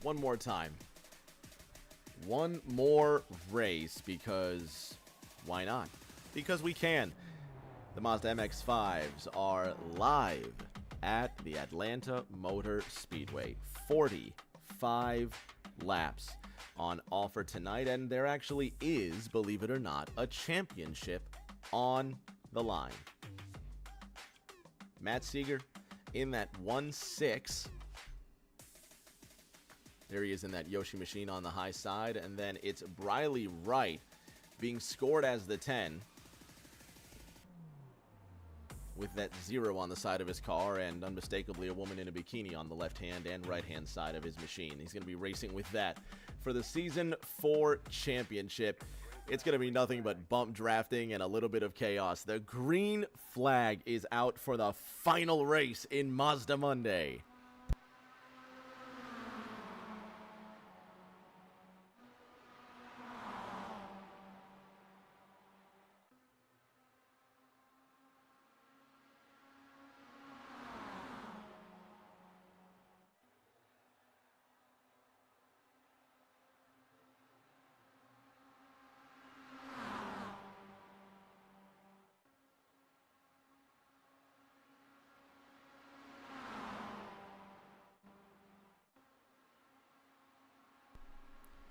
one more time. One more race, because why not? Because we can. The Mazda MX-5s are live at the Atlanta Motor Speedway. 45 laps on offer tonight, and there actually is, believe it or not, a championship on the line. Matt Seeger in that 1.6. There he is in that Yoshi machine on the high side, and then it's Briley Wright being scored as the 10 with that 0 on the side of his car, and unmistakably a woman in a bikini on the left-hand and right-hand side of his machine. He's going to be racing with that for the Season 4 championship. It's going to be nothing but bump drafting and a little bit of chaos. The green flag is out for the final race in Mazda Monday.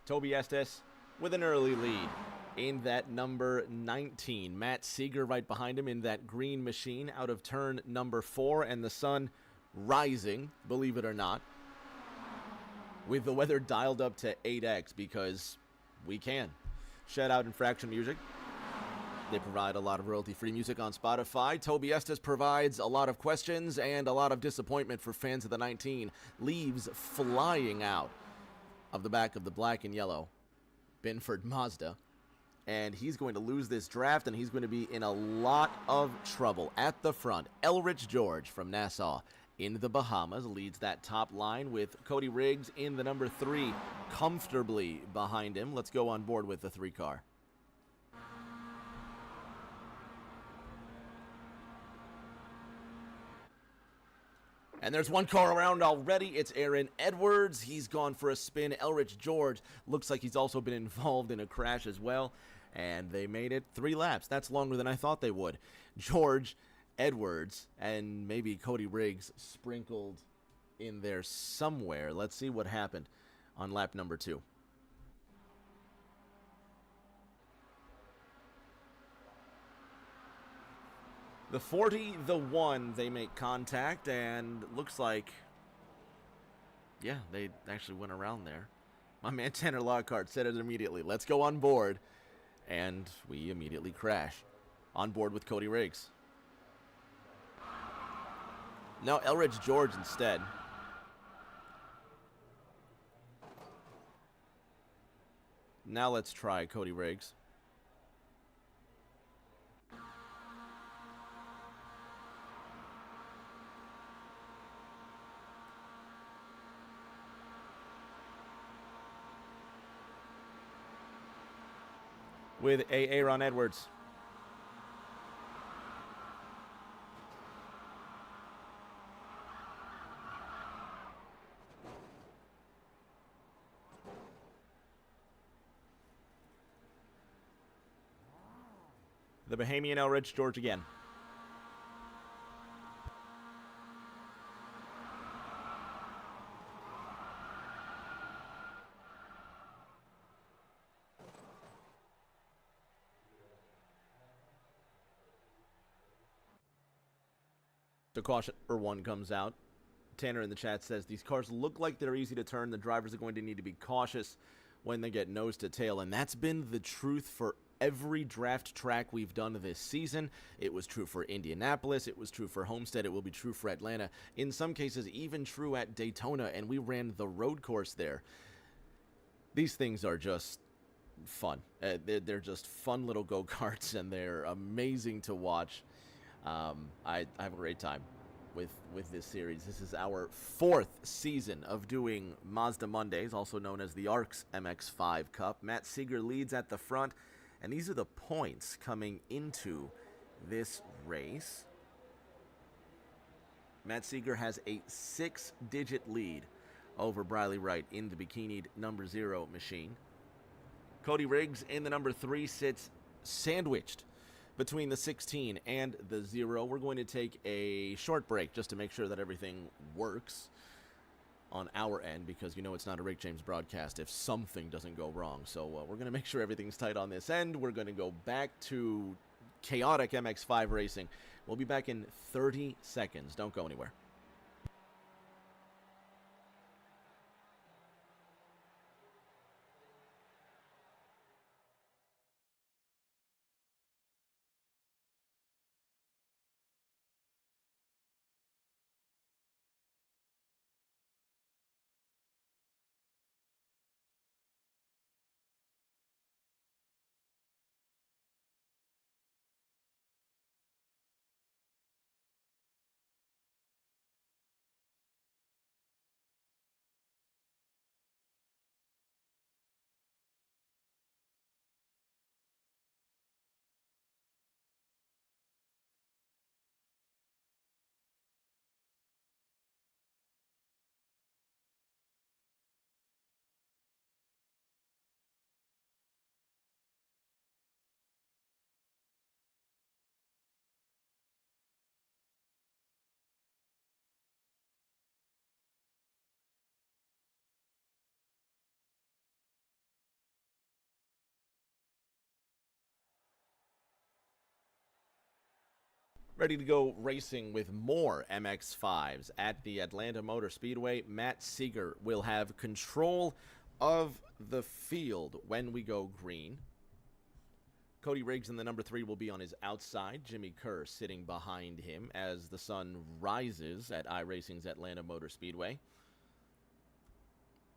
Toby Estes with an early lead in that number 19. Matt Seeger right behind him in that green machine out of turn number 4, and the sun rising, believe it or not, with the weather dialed up to 8x, because we can. Shout out Infraction Music. They provide a lot of royalty-free music on Spotify. Toby Estes provides a lot of questions and a lot of disappointment for fans of the 19. Leaves flying out of the back of the black and yellow Binford Mazda, and he's going to lose this draft, and he's going to be in a lot of trouble. At the front, Elrich George from Nassau in the Bahamas leads that top line, with Cody Riggs in the number 3 comfortably behind him. Let's go on board with the 3 car. And there's one car around already. It's Aaron Edwards. He's gone for a spin. Elrich George looks like he's also been involved in a crash as well. And they made it 3 laps. That's longer than I thought they would. George, Edwards, and maybe Cody Riggs sprinkled in there somewhere. Let's see what happened on lap number 2. The 40, the 1, they make contact, and looks like, yeah, they actually went around there. My man Tanner Lockhart said it immediately. Let's go on board. And we immediately crash. On board with Cody Riggs. Now Elridge George instead. Now let's try Cody Riggs. With Aaron Edwards. The Bahamian Elridge George again. The caution for 1 comes out. Tanner in the chat says, these cars look like they're easy to turn. The drivers are going to need to be cautious when they get nose to tail. And that's been the truth for every draft track we've done this season. It was true for Indianapolis. It was true for Homestead. It will be true for Atlanta. In some cases, even true at Daytona. And we ran the road course there. These things are just fun. They're just fun little go-karts, and they're amazing to watch. I have a great time with this series. This is our 4th season of doing Mazda Mondays, also known as the ARCS MX-5 Cup. Matt Seeger leads at the front, and these are the points coming into this race. Matt Seeger has a 6-digit lead over Briley Wright in the bikinied number 0 machine. Cody Riggs in the number 3 sits sandwiched between the 16 and the 0. We're going to take a short break just to make sure that everything works on our end, because you know it's not a Rick James broadcast if something doesn't go wrong. So we're going to make sure everything's tight on this end. We're going to go back to chaotic MX5 racing. We'll be back in 30 seconds. Don't go anywhere. Ready to go racing with more MX5s at the Atlanta Motor Speedway. Matt Seeger will have control of the field when we go green. Cody Riggs in the number 3 will be on his outside. Jimmy Kerr sitting behind him as the sun rises at iRacing's Atlanta Motor Speedway.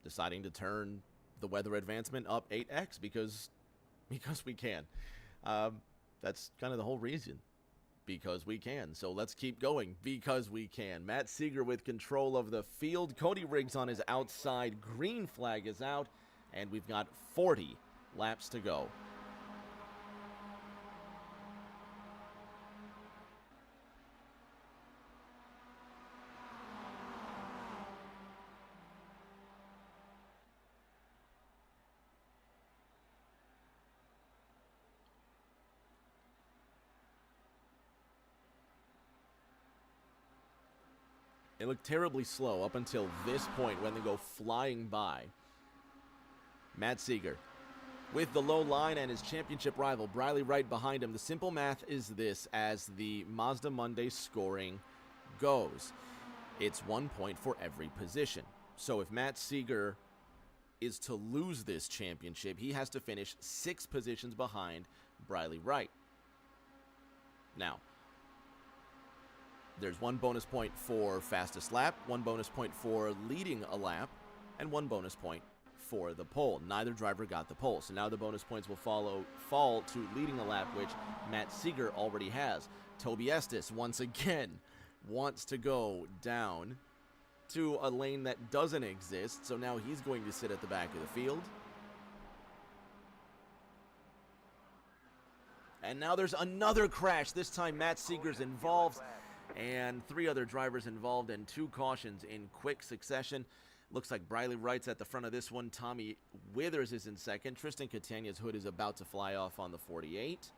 Deciding to turn the weather advancement up 8x because we can. That's kind of the whole reason. Because we can. So let's keep going because we can. Matt Seeger with control of the field. Cody Riggs on his outside. Green flag is out, and we've got 40 laps to go. It looked terribly slow up until this point when they go flying by. Matt Seeger with the low line and his championship rival, Briley Wright, behind him. The simple math is this as the Mazda Monday scoring goes. It's 1 point for every position. So if Matt Seeger is to lose this championship, he has to finish 6 positions behind Briley Wright. Now, there's 1 bonus point for fastest lap, 1 bonus point for leading a lap, and 1 bonus point for the pole. Neither driver got the pole, so now the bonus points will fall to leading a lap, which Matt Seeger already has. Toby Estes, once again, wants to go down to a lane that doesn't exist, so now he's going to sit at the back of the field. And now there's another crash. This time Matt Seeger's involved, and 3 other drivers involved, and 2 cautions in quick succession. Looks like Briley Wright's at the front of this one. Tommy Withers is in second. Tristan Catania's hood is about to fly off on the 48.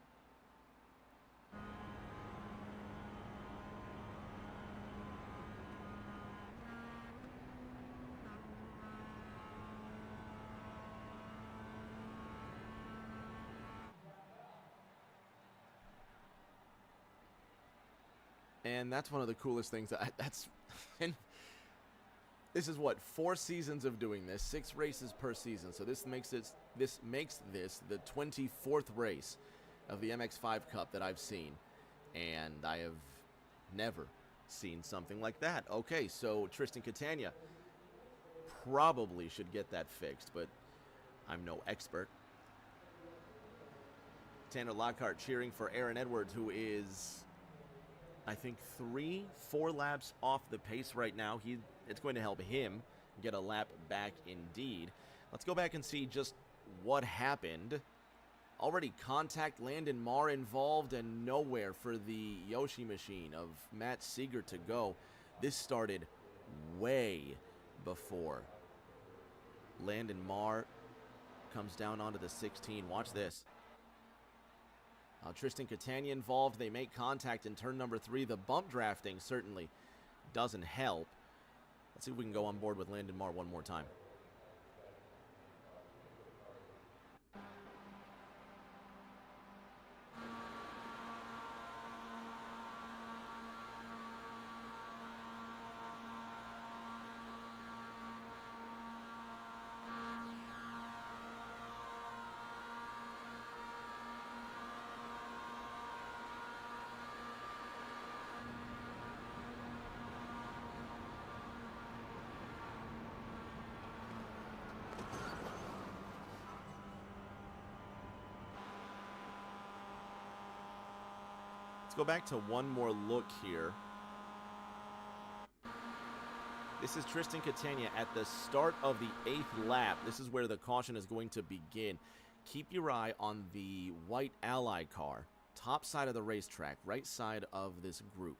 And that's one of the coolest things. And this is what, 4 seasons of doing this, 6 races per season. So this makes this the 24th race of the MX5 Cup that I've seen, and I have never seen something like that. Okay, so Tristan Catania probably should get that fixed, but I'm no expert. Tanner Lockhart cheering for Aaron Edwards, who is, I think, 3-4 laps off the pace right now. It's going to help him get a lap back indeed. Let's go back and see just what happened. Already contact, Landon Marr involved, and nowhere for the Yoshi machine of Matt Seeger to go. This started way before. Landon Marr comes down onto the 16. Watch this. Tristan Catania involved. They make contact in turn number 3. The bump drafting certainly doesn't help. Let's see if we can go on board with Landon Marr one more time. Let's go back to one more look here. This is Tristan Catania at the start of the 8th lap. This is where the caution is going to begin. Keep your eye on the white Ally car, top side of the racetrack, right side of this group.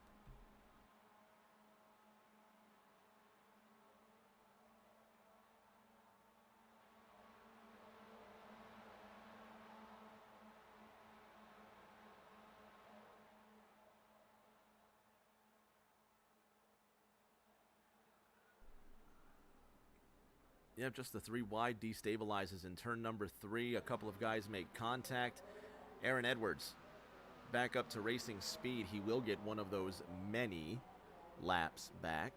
Yep, just the 3 wide destabilizes in turn number 3. A couple of guys make contact. Aaron Edwards back up to racing speed. He will get one of those many laps back.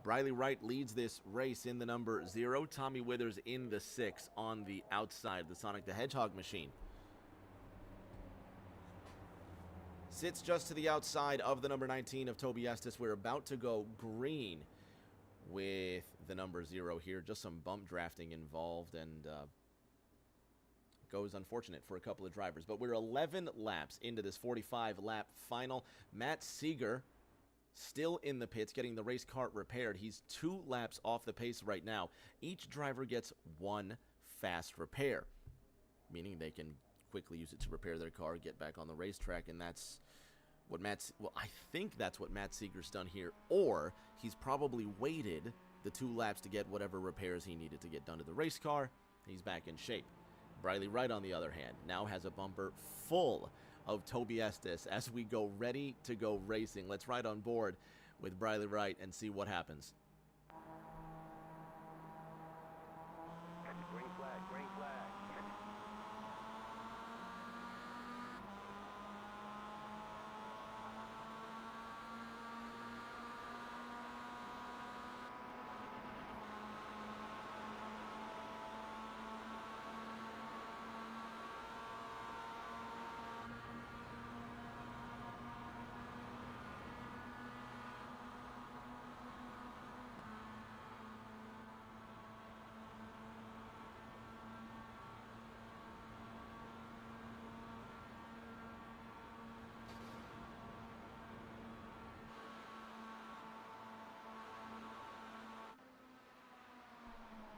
Briley Wright leads this race in the number 0. Tommy Withers in the 6 on the outside, the Sonic the Hedgehog machine. Sits just to the outside of the number 19 of Toby Estes. We're about to go green with the number 0 here. Just some bump drafting involved, and goes unfortunate for a couple of drivers. But we're 11 laps into this 45-lap final. Matt Seeger still in the pits getting the race car repaired. He's 2 laps off the pace right now. Each driver gets 1 fast repair, meaning they can quickly use it to repair their car, get back on the racetrack, and that's what I think that's what Matt Seeger's done here, or he's probably waited the 2 laps to get whatever repairs he needed to get done to the race car. He's back in shape. Briley Wright, on the other hand, now has a bumper full of Toby Estes as we go ready to go racing. Let's ride on board with Briley Wright and see what happens. Green flag, green flag.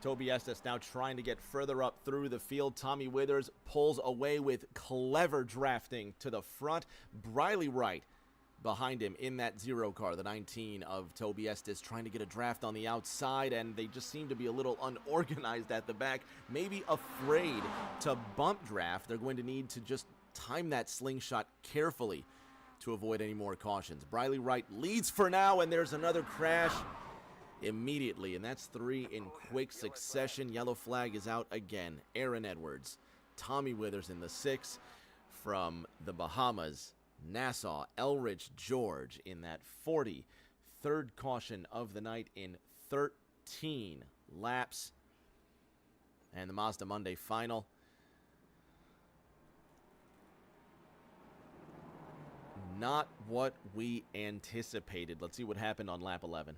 Toby Estes now trying to get further up through the field. Tommy Withers pulls away with clever drafting to the front. Briley Wright behind him in that 0 car, the 19 of Toby Estes, trying to get a draft on the outside, and they just seem to be a little unorganized at the back, maybe afraid to bump draft. They're going to need to just time that slingshot carefully to avoid any more cautions. Briley Wright leads for now, and there's another crash immediately, and that's 3 in quick succession. Yellow flag is out again. Aaron Edwards, Tommy Withers in the 6 from the Bahamas. Nassau, Elrich George in that 43rd caution of the night in 13 laps. And the Mazda Monday final. Not what we anticipated. Let's see what happened on lap 11.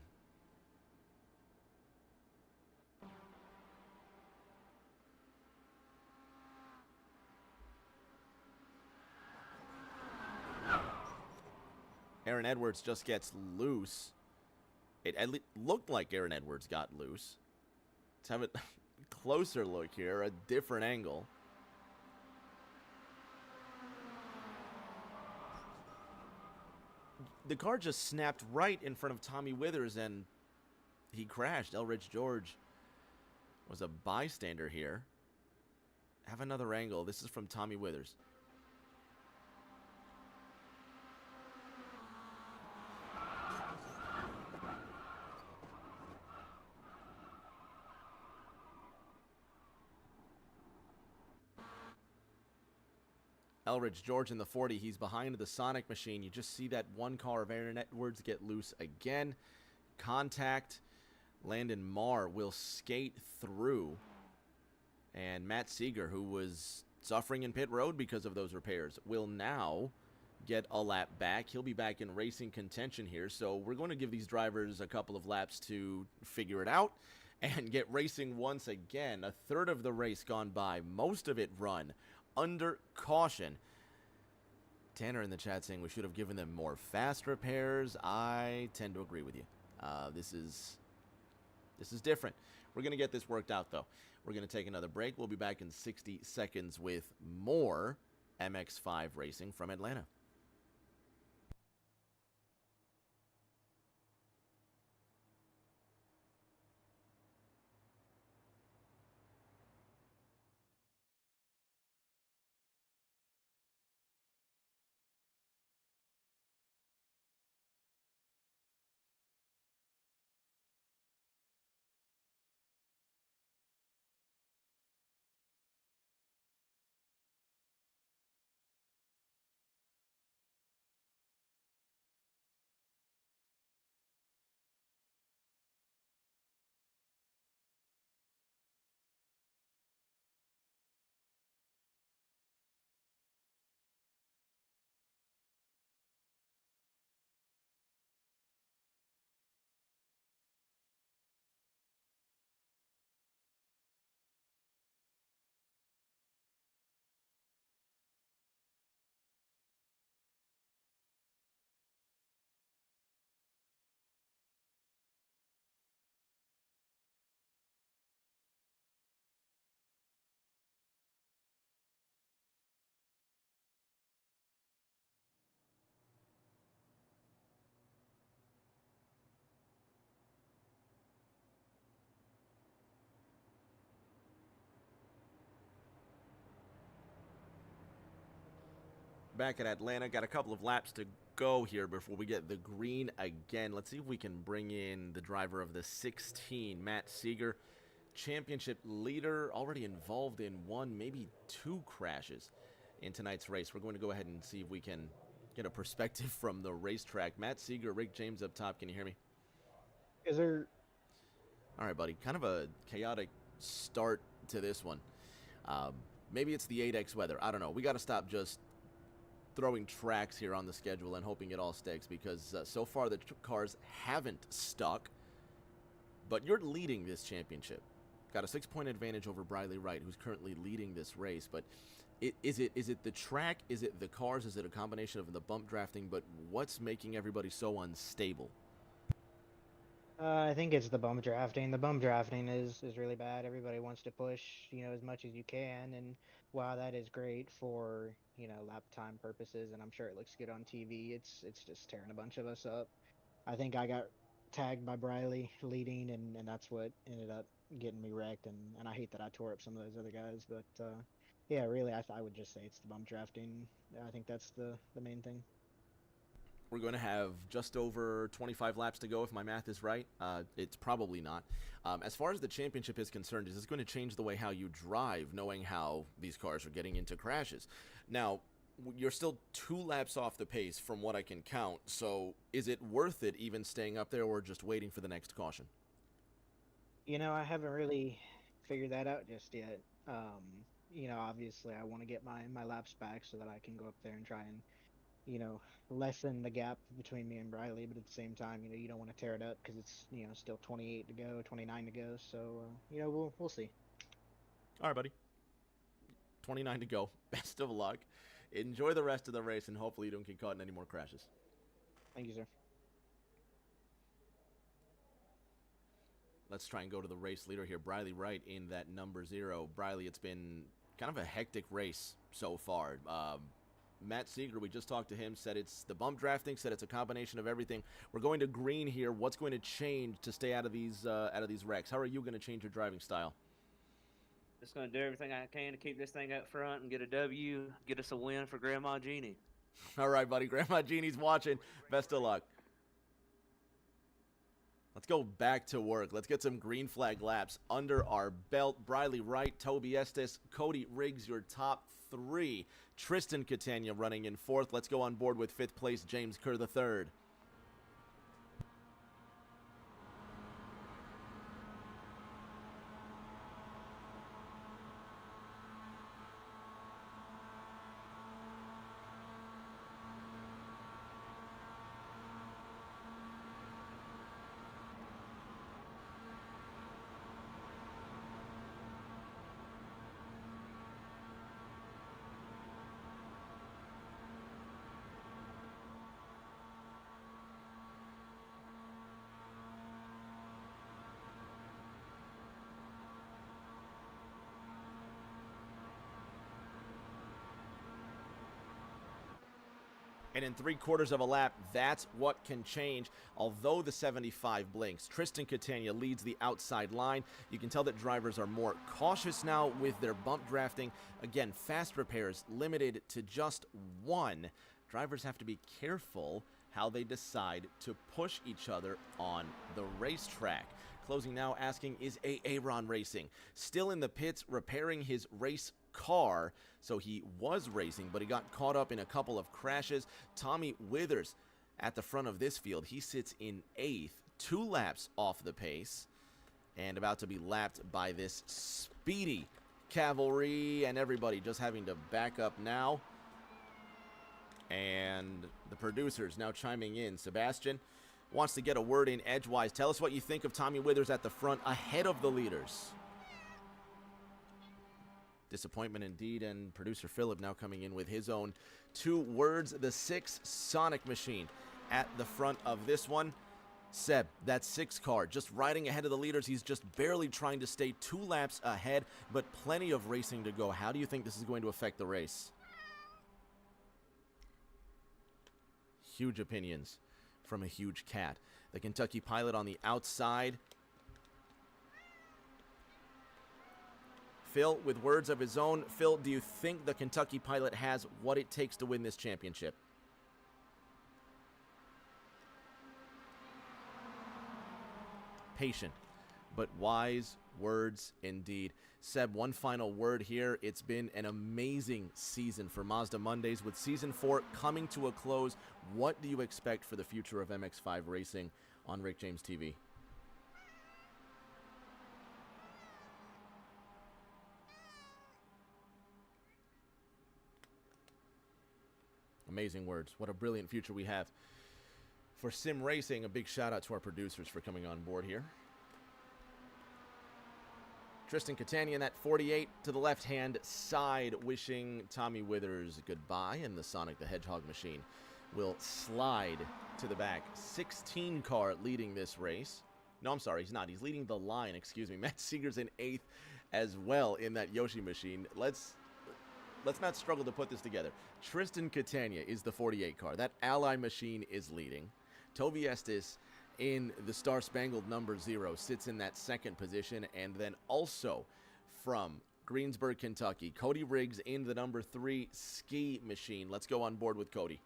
Aaron Edwards just gets loose. It looked like Aaron Edwards got loose. Let's have a closer look here, a different angle. The car just snapped right in front of Tommy Withers, and he crashed. Elrich George was a bystander here. Have another angle. This is from Tommy Withers. Elridge George in the 40. He's behind the Sonic machine. You just see that one car of Aaron Edwards get loose again. Contact. Landon Marr will skate through. And Matt Seeger, who was suffering in pit road because of those repairs, will now get a lap back. He'll be back in racing contention here. So we're going to give these drivers a couple of laps to figure it out and get racing once again. A third of the race gone by. Most of it run under caution. Tanner in the chat saying we should have given them more fast repairs. I tend to agree with you. This is different. We're going to get this worked out, though. We're going to take another break. We'll be back in 60 seconds with more MX5 racing from Atlanta. Back at Atlanta, got a couple of laps to go here before we get the green again. Let's see if we can bring in the driver of the 16, Matt Seeger. Championship leader, already involved in one, maybe two crashes in tonight's race. We're going to go ahead and see if we can get a perspective from the racetrack. Matt Seeger, Rick James up top. Can you hear me? Is there... All right, buddy. Kind of a chaotic start to this one. Maybe it's the 8X weather. I don't know. We got to stop just throwing tracks here on the schedule and hoping it all sticks, because so far the cars haven't stuck. But you're leading this championship. Got a 6-point advantage over Briley Wright, who's currently leading this race. But is it the track? Is it the cars? Is it a combination of the bump drafting? But what's making everybody so unstable? I think it's the bump drafting. The bump drafting is really bad. Everybody wants to push, as much as you can, and while that is great for, lap time purposes, and I'm sure it looks good on TV, it's just tearing a bunch of us up. I think I got tagged by Briley leading, and that's what ended up getting me wrecked, and I hate that I tore up some of those other guys, but yeah, really, I would just say it's the bump drafting. I think that's the main thing. We're going to have just over 25 laps to go, if my math is right. It's probably not. As far as the championship is concerned, is this going to change the way how you drive, knowing how these cars are getting into crashes? Now, you're still 2 laps off the pace from what I can count, so is it worth it even staying up there or just waiting for the next caution? I haven't really figured that out just yet. Obviously I want to get my laps back so that I can go up there and try and, lessen the gap between me and Briley, but at the same time, you don't want to tear it up because it's, still 28 to go, 29 to go. So, we'll see. All right, buddy. 29 to go. Best of luck. Enjoy the rest of the race, and hopefully you don't get caught in any more crashes. Thank you, sir. Let's try and go to the race leader here, Briley Wright, in that number 0. Briley, it's been kind of a hectic race so far. Matt Seeger, we just talked to him, said it's the bump drafting, said it's a combination of everything. We're going to green here. What's going to change to stay out of these wrecks? How are you going to change your driving style? Just going to do everything I can to keep this thing up front and get a W, get us a win for Grandma Jeannie. All right, buddy. Grandma Jeannie's watching. Best of luck. Let's go back to work. Let's get some green flag laps under our belt. Briley Wright, Toby Estes, Cody Riggs, your top three. Tristan Catania running in fourth. Let's go on board with fifth place, James Kerr III. And in 3/4 of a lap, that's what can change. Although the 75 blinks, Tristan Catania leads the outside line. You can tell that drivers are more cautious now with their bump drafting. Again, fast repairs limited to just one. Drivers have to be careful how they decide to push each other on the racetrack. Closing now, asking, is Aaron racing? Still in the pits, repairing his race car. So he was racing, but he got caught up in a couple of crashes. Tommy Withers at the front of this field. He sits in 8th, 2 laps off the pace, and about to be lapped by this speedy cavalry, and everybody just having to back up now. And the producers now chiming in. Sebastian wants to get a word in edgewise. Tell us what you think of Tommy Withers at the front ahead of the leaders. Disappointment indeed, and producer Philip now coming in with his own 2 words. The 6 Sonic Machine at the front of this one. Seb, that 6 car, just riding ahead of the leaders. He's just barely trying to stay 2 laps ahead, but plenty of racing to go. How do you think this is going to affect the race? Huge opinions from a huge cat. The Kentucky pilot on the outside. Phil, with words of his own. Phil, do you think the Kentucky pilot has what it takes to win this championship? Patient, but wise words indeed. Seb, one final word here. It's been an amazing season for Mazda Mondays. With Season 4 coming to a close, what do you expect for the future of MX-5 racing on Rick James TV? Amazing words. What a brilliant future we have for sim racing. A big shout out to our producers for coming on board here. Tristan Catania in that 48 to the left-hand side, wishing Tommy Withers goodbye, and the Sonic the Hedgehog machine will slide to the back. 16 car leading this race. No, I'm sorry, he's not. He's leading the line, excuse me. Matt Seeger's in 8th as well in that Yoshi machine. Let's not struggle to put this together. Tristan Catania is the 48 car. That Ally machine is leading. Toby Estes in the Star Spangled number 0 sits in that 2nd position. And then also from Greensburg, Kentucky, Cody Riggs in the number 3 ski machine. Let's go on board with Cody.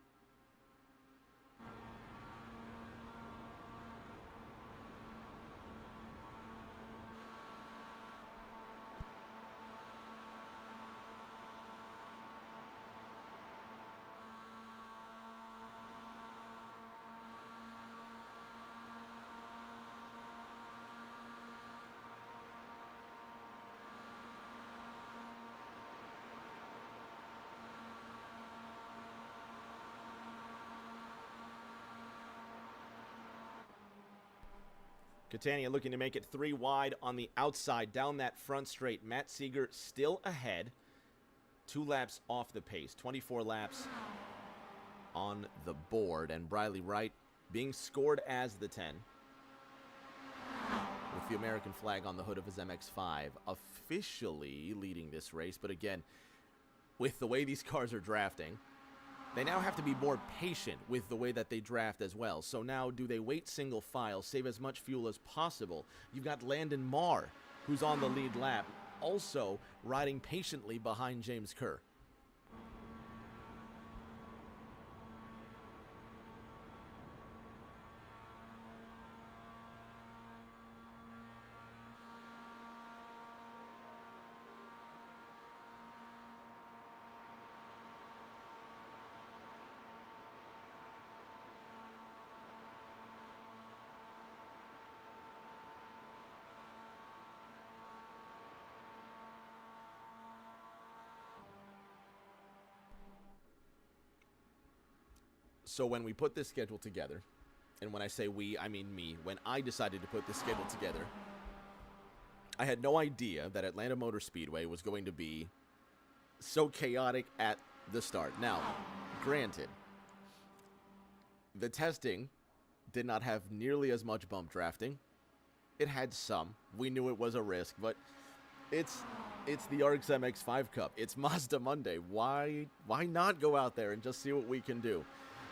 Catania looking to make it 3 wide on the outside down that front straight. Matt Seeger still ahead. 2 laps off the pace. 24 laps on the board. And Briley Wright being scored as the 10. With the American flag on the hood of his MX-5. Officially leading this race. But again, with the way these cars are drafting, They now have to be more patient with the way that they draft as well. So now, do they wait single file, save as much fuel as possible? You've got Landon Marr, who's on the lead lap, also riding patiently behind James Kerr. So when we put this schedule together, and when I say we, I mean me, when I decided to put this schedule together, I had no idea that Atlanta Motor Speedway was going to be so chaotic at the start. Now, granted, the testing did not have nearly as much bump drafting. It had some. We knew it was a risk, but it's the RX MX5 Cup. It's Mazda Monday. Why not go out there and just see what we can do?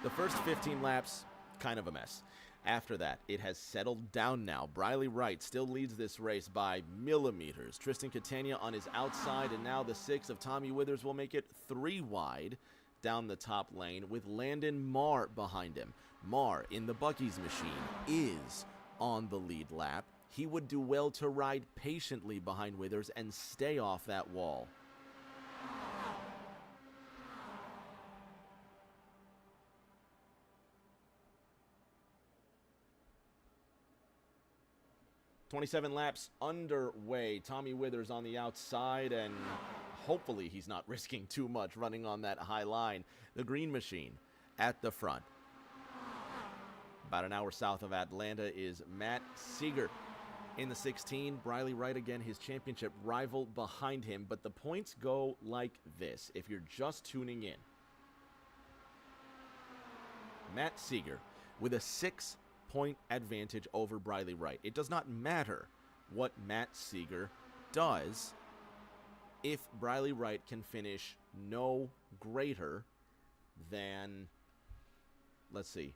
The first 15 laps, kind of a mess. After that, it has settled down now. Briley Wright still leads this race by millimeters. Tristan Catania on his outside, and now the 6 of Tommy Withers will make it 3 wide down the top lane with Landon Marr behind him. Marr in the Bucky's machine is on the lead lap. He would do well to ride patiently behind Withers and stay off that wall. "27 laps underway. Tommy Withers on the outside, and hopefully he's not risking too much running on that high line. The green machine at the front. About an hour south of Atlanta is Matt Seeger. In the 16, Briley Wright again, his championship rival behind him. But the points go like this, if you're just tuning in. Matt Seeger with a 6-point advantage over Briley Wright. It does not matter what Matt Seeger does if Briley Wright can finish no greater than, let's see,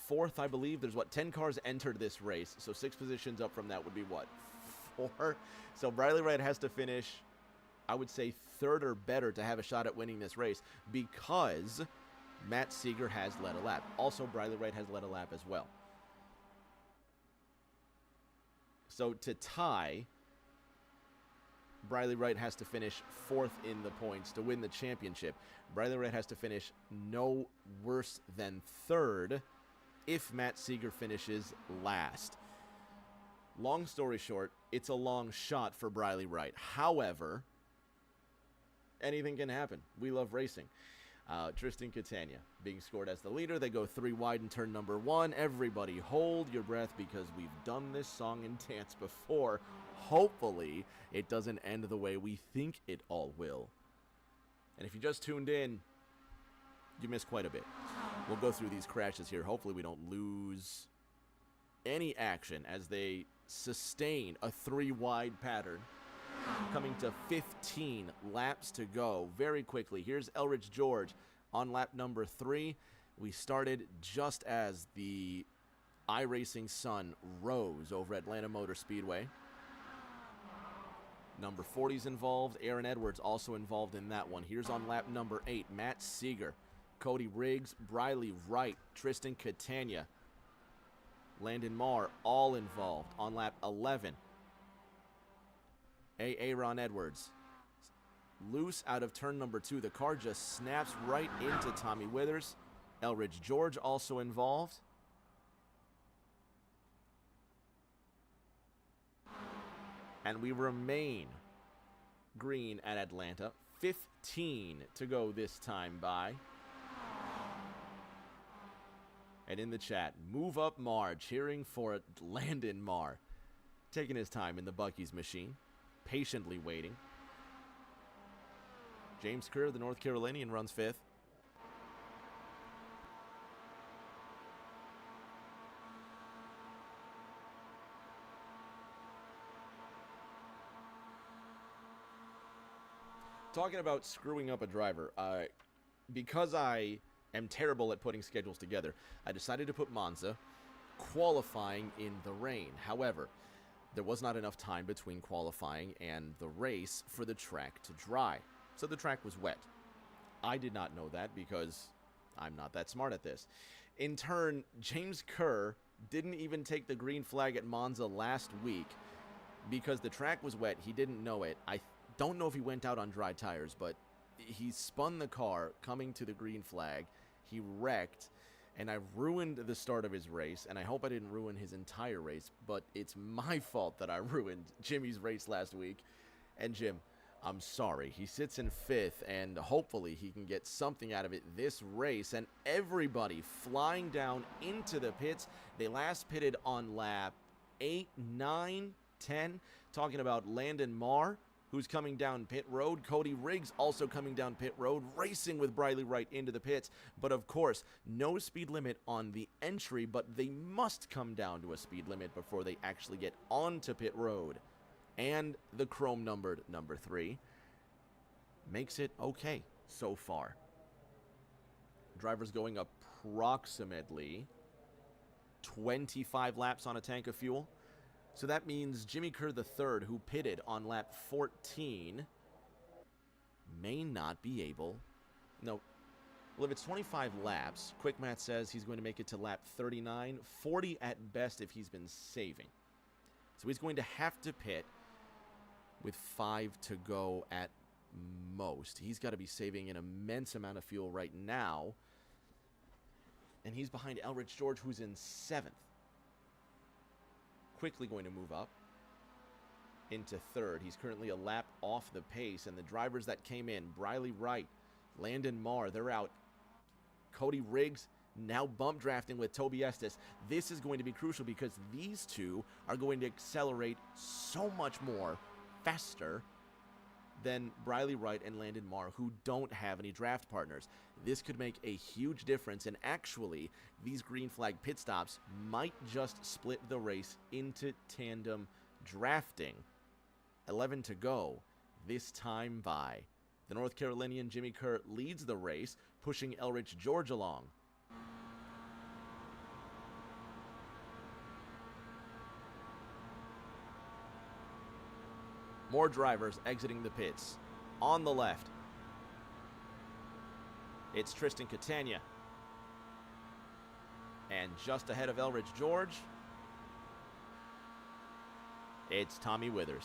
4th, I believe. There's, 10 cars entered this race, so 6 positions up from that would be, 4? So Briley Wright has to finish, I would say, 3rd or better to have a shot at winning this race, because Matt Seeger has led a lap. Also, Briley Wright has led a lap as well. So to tie, Briley Wright has to finish 4th in the points to win the championship. Briley Wright has to finish no worse than 3rd if Matt Seeger finishes last. Long story short, it's a long shot for Briley Wright. However, anything can happen. We love racing. Tristan Catania being scored as the leader. They go 3 wide in turn number 1. Everybody hold your breath, because we've done this song and dance before. Hopefully, it doesn't end the way we think it all will. And if you just tuned in, you missed quite a bit. We'll go through these crashes here. Hopefully we don't lose any action as they sustain a 3-wide pattern. Coming to 15 laps to go very quickly. Here's Elridge George on lap number 3. We started just as the iRacing sun rose over Atlanta Motor Speedway. Number 40's involved. Aaron Edwards also involved in that one. Here's on lap number 8, Matt Seeger, Cody Riggs, Briley Wright, Tristan Catania, Landon Marr, all involved on lap 11. Aaron Edwards, loose out of turn number 2. The car just snaps right into Tommy Withers. Elridge George also involved. And we remain green at Atlanta. 15 to go this time by. And in the chat, move up Marr, cheering for Landon Marr. Taking his time in the Bucky's machine, patiently waiting. James Kerr, the North Carolinian, runs 5th. talking about screwing up a driver, because I am terrible at putting schedules together, I decided to put Monza qualifying in the rain. However, there was not enough time between qualifying and the race for the track to dry, so the track was wet. I did not know that because I'm not that smart at this. In turn, James Kerr didn't even take the green flag at Monza last week because the track was wet. He didn't know it. I don't know if he went out on dry tires, but he spun the car coming to the green flag. He wrecked, and I ruined the start of his race, and I hope I didn't ruin his entire race, but it's my fault that I ruined Jimmy's race last week. And Jim, I'm sorry. He sits in 5th, and hopefully he can get something out of it this race. And everybody flying down into the pits. They last pitted on lap 8, 9, 10. Talking about Landon Marr, who's coming down pit road. Cody Riggs also coming down pit road, racing with Briley Wright into the pits. But of course, no speed limit on the entry, but they must come down to a speed limit before they actually get onto pit road. And the chrome-numbered number 3 makes it okay so far. Drivers going approximately 25 laps on a tank of fuel. So that means Jimmy Kerr III, who pitted on lap 14, may not be able... No. Well, if it's 25 laps, Quick Math says he's going to make it to lap 39, 40 at best if he's been saving. So he's going to have to pit with 5 to go at most. He's got to be saving an immense amount of fuel right now. And he's behind Elrich George, who's in 7th. Quickly going to move up into 3rd. He's currently a lap off the pace. And the drivers that came in, Briley Wright, Landon Marr, they're out. Cody Riggs now bump drafting with Toby Estes. This is going to be crucial because these two are going to accelerate so much more faster than Briley Wright and Landon Marr, who don't have any draft partners. This could make a huge difference, and actually, these green flag pit stops might just split the race into tandem drafting. 11 to go, this time by. The North Carolinian Jimmy Kerr leads the race, pushing Elrich George along. More drivers exiting the pits. On the left, it's Tristan Catania. And just ahead of Elrich George, it's Tommy Withers.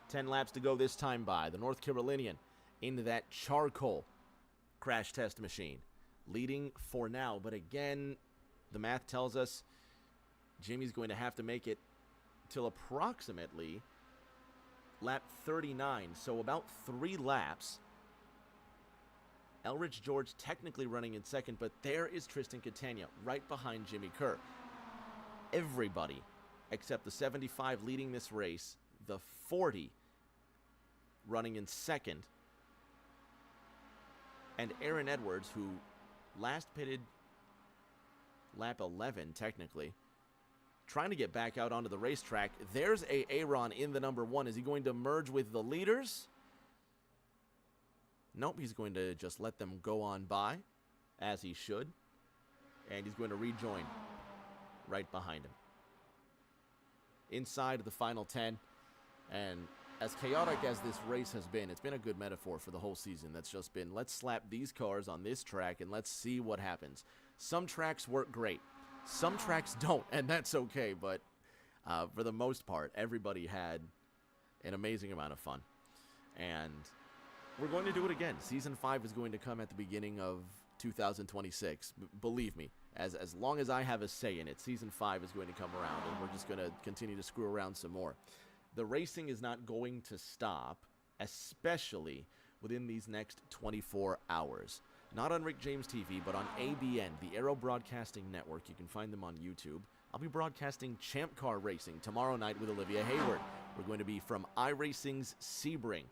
Ten laps to go this time by. The North Carolinian into that charcoal crash test machine, leading for now. But again, the math tells us Jimmy's going to have to make it till approximately lap 39, so about 3 laps. Elrich George technically running in 2nd, but there is Tristan Catania right behind Jimmy Kerr. Everybody except the 75 leading this race, the 40 running in 2nd, and Aaron Edwards, who last pitted lap 11, technically, trying to get back out onto the racetrack. There's Aaron in the number 1. Is he going to merge with the leaders? Nope, he's going to just let them go on by, as he should. And he's going to rejoin right behind him. Inside of the final 10, and as chaotic as this race has been, it's been a good metaphor for the whole season. That's just been, let's slap these cars on this track and let's see what happens. Some tracks work great. Some tracks don't, and that's okay. But for the most part, everybody had an amazing amount of fun. And we're going to do it again. Season 5 is going to come at the beginning of 2026. Believe me, as long as I have a say in it, Season 5 is going to come around, and we're just going to continue to screw around some more. The racing is not going to stop, especially within these next 24 hours. Not on Rick James TV, but on ABN, the Aero Broadcasting Network. You can find them on YouTube. I'll be broadcasting Champ Car Racing tomorrow night with Olivia Hayward. We're going to be from iRacing's Sebring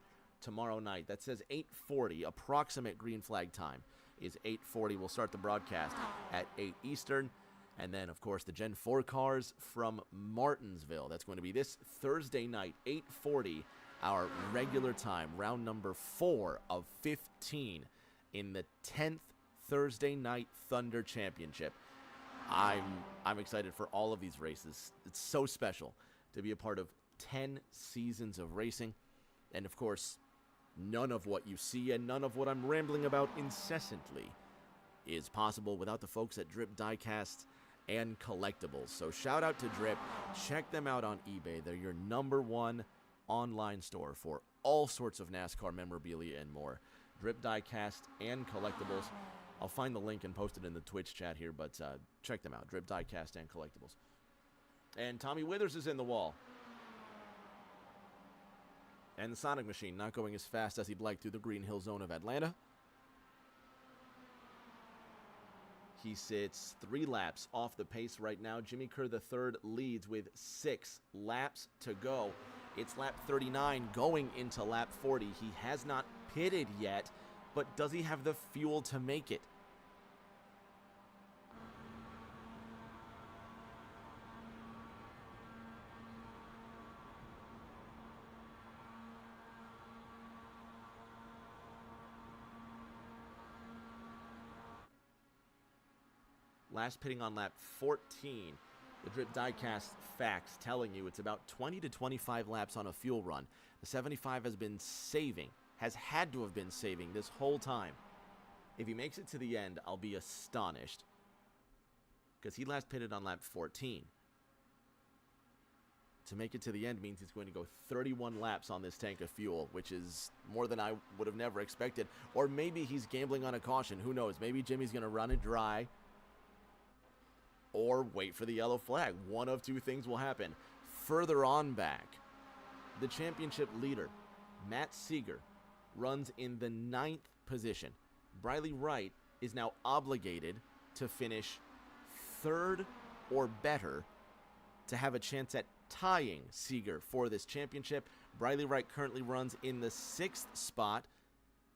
tomorrow night. That says 8:40, approximate green flag time. is 8:40. We'll start the broadcast at 8 Eastern. And then, of course, the Gen 4 cars from Martinsville. That's going to be this Thursday night, 8:40, our regular time, round number 4 of 15 in the 10th Thursday Night Thunder Championship. I'm excited for all of these races. It's so special to be a part of 10 seasons of racing. And, of course, none of what you see and none of what I'm rambling about incessantly is possible without the folks at Drip Diecast and Collectibles. So shout out to Drip. Check them out on eBay. They're your #1 online store for all sorts of NASCAR memorabilia and more. Drip Diecast and Collectibles. I'll find the link and post it in the Twitch chat here, but check them out. Drip Diecast and Collectibles. And Tommy Withers is in the wall. And the Sonic Machine not going as fast as he'd like through the Green Hill Zone of Atlanta. He sits 3 laps off the pace right now. Jimmy Kerr III leads with 6 laps to go. It's lap 39 going into lap 40. He has not pitted yet, but does he have the fuel to make it? Last pitting on lap 14. The Drip Diecast facts telling you it's about 20 to 25 laps on a fuel run. The 75 has been saving, has had to have been saving this whole time. If he makes it to the end, I'll be astonished, because he last pitted on lap 14. To make it to the end means he's going to go 31 laps on this tank of fuel, which is more than I would have never expected. Or maybe he's gambling on a caution. Who knows? Maybe Jimmy's going to run it dry or wait for the yellow flag. One of two things will happen. Further on back, the championship leader, Matt Seeger, runs in the 9th position. Briley Wright is now obligated to finish 3rd or better to have a chance at tying Seeger for this championship. Briley Wright currently runs in the 6th spot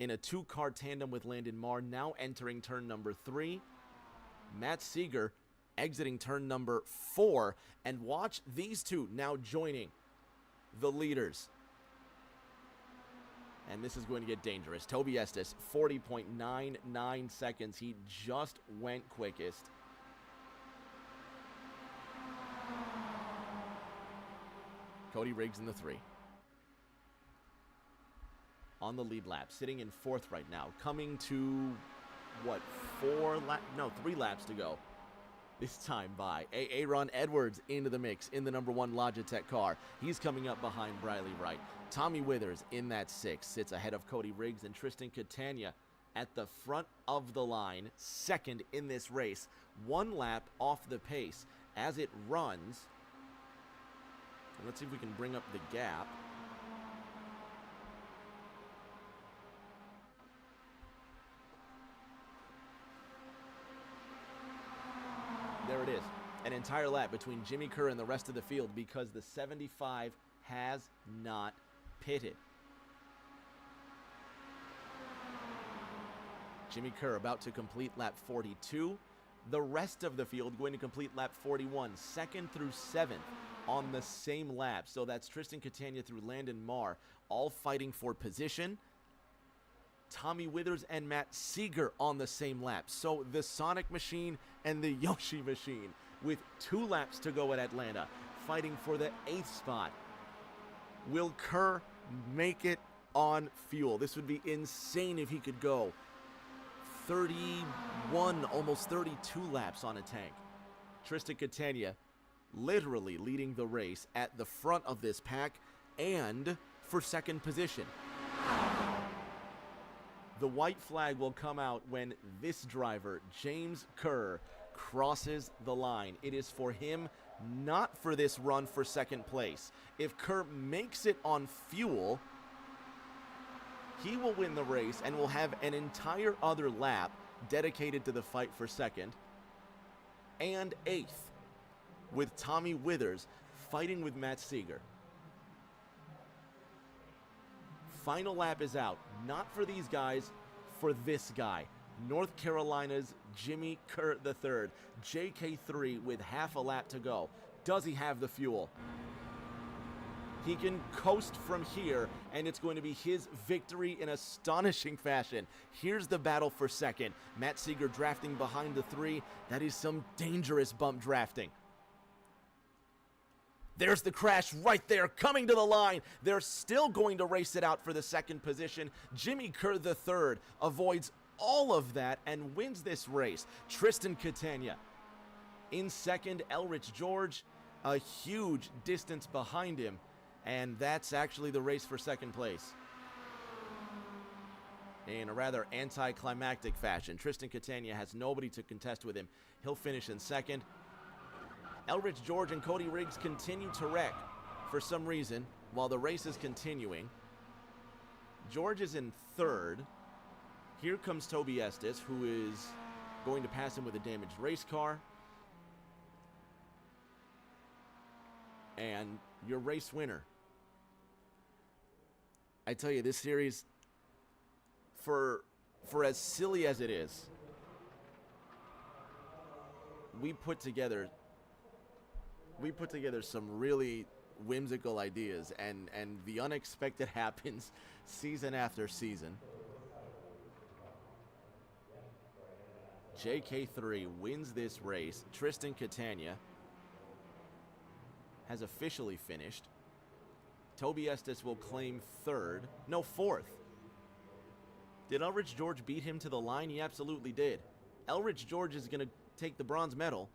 in a 2-car tandem with Landon Marr, now entering turn number 3. Matt Seeger exiting turn number 4, and watch these two now joining the leaders. And this is going to get dangerous. Toby Estes, 40.99 seconds. He just went quickest. Cody Riggs in the 3. On the lead lap, sitting in 4th right now, coming to, what, 3 laps to go. This time by Aaron Edwards into the mix in the #1 Logitech car. He's coming up behind Briley Wright. Tommy Withers in that 6 sits ahead of Cody Riggs, and Tristan Catania at the front of the line, 2nd in this race. 1 lap off the pace as it runs. And let's see if we can bring up the gap. There it is. An entire lap between Jimmy Kerr and the rest of the field because the 75 has not pitted. Jimmy Kerr about to complete lap 42. The rest of the field going to complete lap 41, 2nd through 7th on the same lap. So that's Tristan Catania through Landon Marr, all fighting for position. Tommy Withers and Matt Seeger on the same lap. So the Sonic Machine and the Yoshi Machine with 2 laps to go at Atlanta, fighting for the 8th spot. Will Kerr make it on fuel? This would be insane if he could go 31, almost 32 laps on a tank. Tristan Catania literally leading the race at the front of this pack and for 2nd position. The white flag will come out when this driver, James Kerr, crosses the line. It is for him, not for this run for 2nd place. If Kerr makes it on fuel, he will win the race and will have an entire other lap dedicated to the fight for 2nd and 8th, with Tommy Withers fighting with Matt Seeger. Final lap is out, not for these guys, for this guy. North Carolina's Jimmy Kerr III. JK3 with half a lap to go. Does he have the fuel? He can coast from here, and it's going to be his victory in astonishing fashion. Here's the battle for second. Matt Seeger drafting behind the 3. That is some dangerous bump drafting. There's the crash right there, coming to the line. They're still going to race it out for the second position. Jimmy Kerr III avoids all of that and wins this race. Tristan Catania in second. Elrich George a huge distance behind him. And that's actually the race for second place. In a rather anticlimactic fashion, Tristan Catania has nobody to contest with him. He'll finish in second. Elrich George and Cody Riggs continue to wreck for some reason while the race is continuing. George is in third. Here comes Toby Estes, who is going to pass him with a damaged race car. And your race winner. I tell you, this series, for as silly as it is, we put together some really whimsical ideas, and the unexpected happens season after season. JK3 wins this race. Tristan Catania has officially finished. Toby Estes will claim fourth. Did Elrich George beat him to the line? He absolutely did. Elrich George is going to take the bronze medal.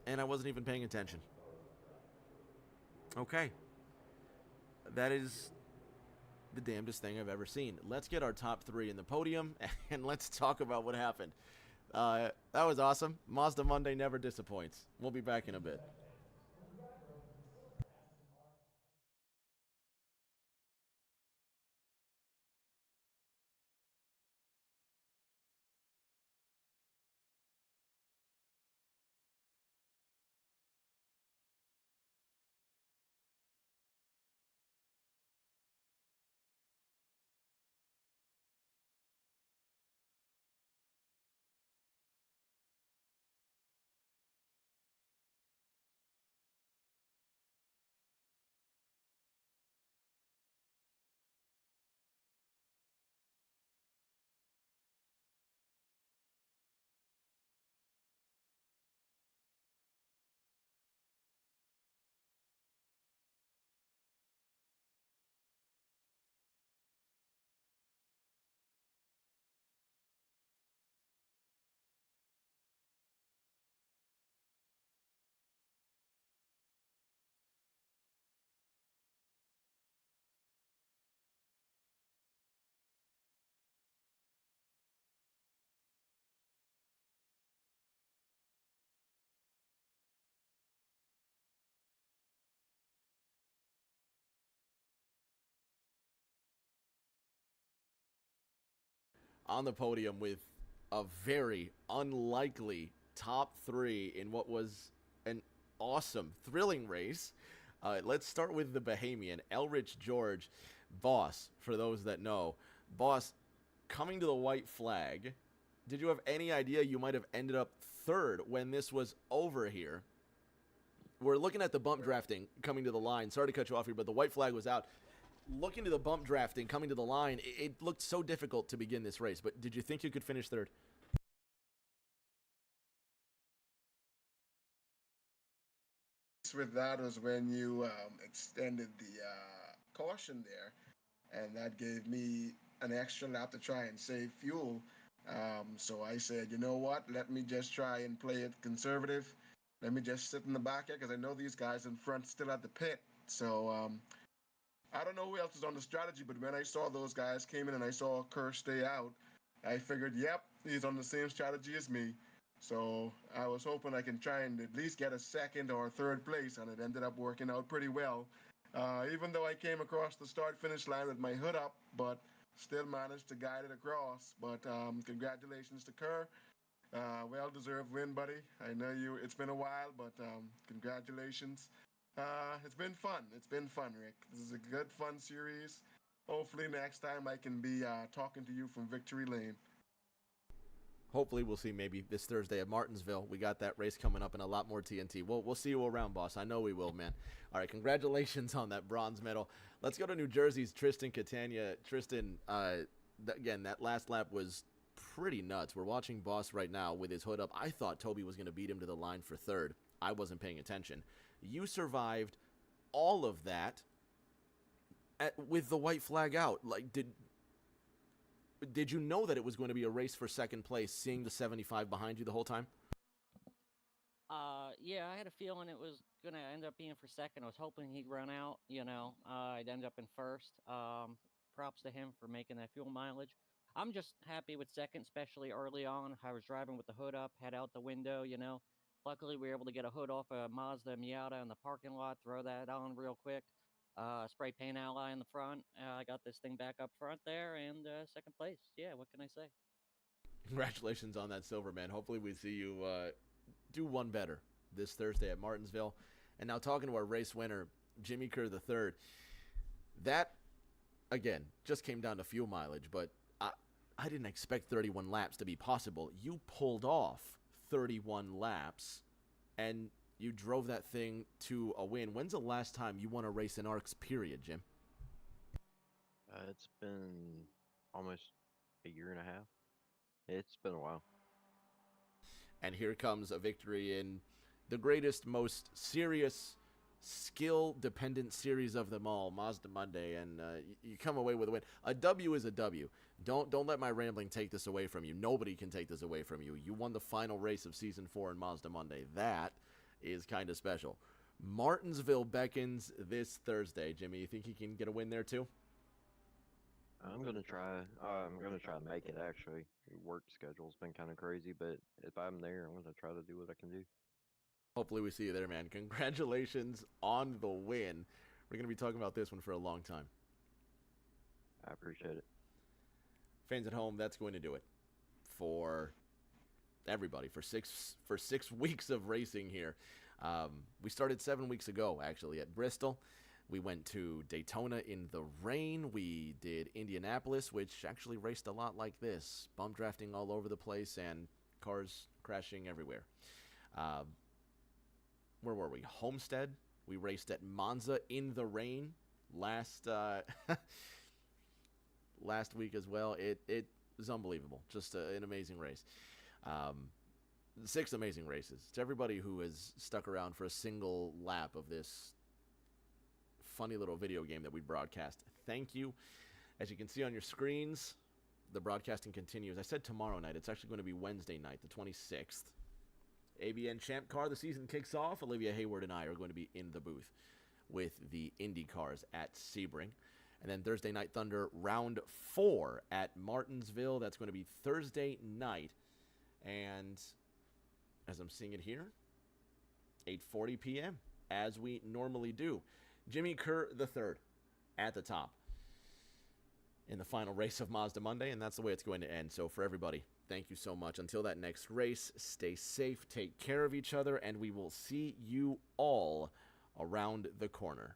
And I wasn't even paying attention. Okay. That is the damnedest thing I've ever seen. Let's get our top 3 in the podium, and let's talk about what happened. That was awesome. Mazda Monday never disappoints. We'll be back in a bit. On the podium with a very unlikely top 3 in what was an awesome, thrilling race. Let's start with the Bahamian, Elrich George. Boss, for those that know. Boss, coming to the white flag, did you have any idea you might have ended up third when this was over here? We're looking at the bump drafting coming to the line. Sorry to cut you off here, but the white flag was out. Looking to the bump drafting coming to the line, it looked so difficult to begin this race, but did you think you could finish third? With that was when you extended the caution there, and that gave me an extra lap to try and save fuel. So I said, you know what? Let me just try and play it conservative. Let me just sit in the back here because I know these guys in front still at the pit. So I don't know who else is on the strategy, but when I saw those guys came in and I saw Kerr stay out, I figured, yep, he's on the same strategy as me. So I was hoping I can try and at least get a second or third place, and it ended up working out pretty well. Even though I came across the start-finish line with my hood up, but still managed to guide it across. But congratulations to Kerr. Well-deserved win, buddy. I know it's been a while, but congratulations. It's been fun. It's been fun, Rick. This is a good, fun series. Hopefully next time I can be talking to you from Victory Lane. Hopefully we'll see maybe this Thursday at Martinsville. We got that race coming up and a lot more TNT. We'll see you around, boss. I know we will, man. All right, congratulations on that bronze medal. Let's go to New Jersey's Tristan Catania. Tristan, again, that last lap was pretty nuts. We're watching Boss right now with his hood up. I thought Toby was going to beat him to the line for third. I wasn't paying attention. You survived all of that with the white flag out. Like, did you know that it was going to be a race for second place, seeing the 75 behind you the whole time? Yeah, I had a feeling it was going to end up being for second. I was hoping he'd run out, I'd end up in first. Props to him for making that fuel mileage. I'm just happy with second, especially early on. I was driving with the hood up, head out the window, Luckily, we were able to get a hood off a Mazda Miata in the parking lot, throw that on real quick. Spray paint ally in the front. I got this thing back up front there, and second place. Yeah, what can I say? Congratulations on that silver, man. Hopefully we see you do one better this Thursday at Martinsville. And now talking to our race winner, Jimmy Kerr III. That, again, just came down to fuel mileage, but I didn't expect 31 laps to be possible. You pulled off 31 laps, and you drove that thing to a win. When's the last time you won a race in ARCS, period, Jim? It's been almost a year and a half. It's been a while. And here comes a victory in the greatest, most serious, skill-dependent series of them all, Mazda Monday, and you come away with a win. A W is a W. Don't let my rambling take this away from you. Nobody can take this away from you. You won the final race of Season 4 in Mazda Monday. That is kind of special. Martinsville beckons this Thursday. Jimmy, you think he can get a win there too? I'm gonna try. I'm gonna try to make it. Actually, work schedule's been kind of crazy, but if I'm there, I'm gonna try to do what I can do. Hopefully we see you there, man. Congratulations on the win. We're going to be talking about this one for a long time. I appreciate it. Fans at home, that's going to do it for everybody for six weeks of racing here. We started 7 weeks ago, actually, at Bristol. We went to Daytona in the rain. We did Indianapolis, which actually raced a lot like this. Bump drafting all over the place and cars crashing everywhere. Where were we? Homestead. We raced at Monza in the rain last week as well. It was unbelievable. Just an amazing race. 6 amazing races. To everybody who has stuck around for a single lap of this funny little video game that we broadcast, thank you. As you can see on your screens, the broadcasting continues. I said tomorrow night. It's actually going to be Wednesday night, the 26th. ABN Champ Car, the season kicks off. Olivia Hayward and I are going to be in the booth with the Indy cars at Sebring. And then Thursday Night Thunder, round 4 at Martinsville. That's going to be Thursday night. And as I'm seeing it here, 8:40 p.m., as we normally do. Jimmy Kerr III at the top in the final race of Mazda Monday, and that's the way it's going to end. So for everybody, thank you so much. Until that next race, stay safe, take care of each other, and we will see you all around the corner.